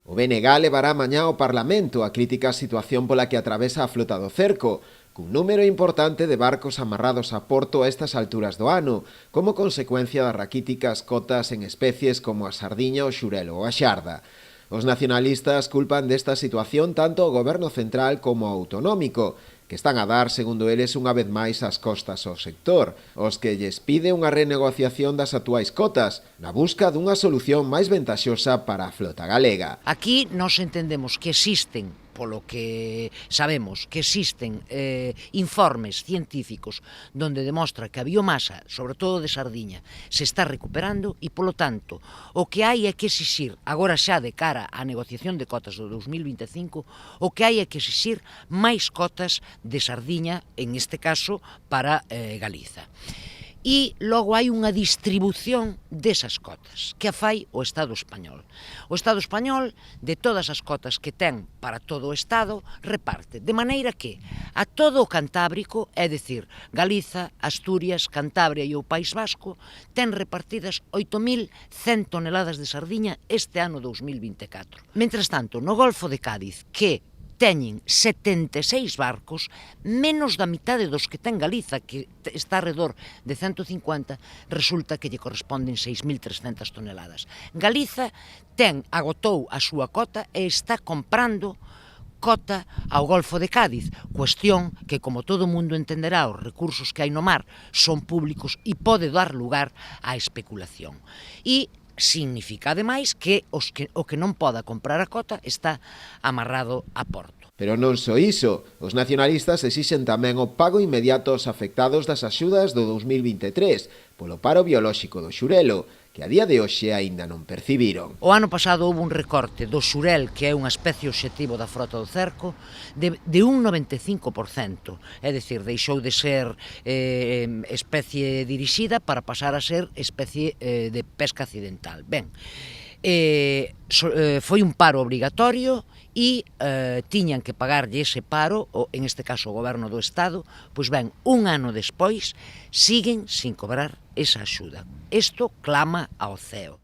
O BNG levará mañá ao Parlamento a crítica á situación pola que atravesa a flota do cerco, cun número importante de barcos amarrados a porto a estas alturas do ano, como consecuencia das raquíticas cotas en especies como a sardiña, o xurelo ou a xarda. Os nacionalistas culpan desta situación tanto ao goberno central como ao autonómico, que están a dar, segundo eles, unha vez máis as costas ao sector, os que lles pide unha renegociación das actuais cotas, na busca dunha solución máis ventaxosa para a flota galega. Aquí nos entendemos que existen, polo que sabemos, que existen informes científicos donde demostra que a biomasa, sobre todo de sardiña, se está recuperando e, polo tanto, o que hai é que exixir, agora xa de cara á negociación de cotas do 2025, o que hai é que exixir máis cotas de sardiña, en este caso, para Galiza. E logo hai unha distribución desas cotas, que a fai o Estado español. O Estado español, de todas as cotas que ten para todo o Estado, reparte, de maneira que a todo o Cantábrico, é dicir, Galiza, Asturias, Cantabria e o País Vasco, ten repartidas 8.100 toneladas de sardiña este ano 2024. Mentres tanto, no Golfo de Cádiz, que teñen 76 barcos, menos da mitade dos que ten Galiza, que está alrededor de 150, resulta que lle corresponden 6.300 toneladas. Galiza agotou a súa cota e está comprando cota ao Golfo de Cádiz, cuestión que, como todo mundo entenderá, os recursos que hai no mar son públicos e pode dar lugar á especulación. E significa, ademais, que o que non poda comprar a cota está amarrado a porto. Pero non só iso, os nacionalistas exixen tamén o pago inmediato aos afectados das axudas do 2023 polo paro biolóxico do xurelo, que a día de hoxe aínda non percibiron. O ano pasado houve un recorte do xurel, que é unha especie obxectivo da frota do cerco, de un 95%, é dicir, deixou de ser especie dirixida para pasar a ser especie de pesca accidental. Ben, foi un paro obrigatorio e tiñan que pagarlle ese paro, en este caso o goberno do Estado, pois ben, un ano despois siguen sin cobrar esa axuda. Isto clama ao ceo.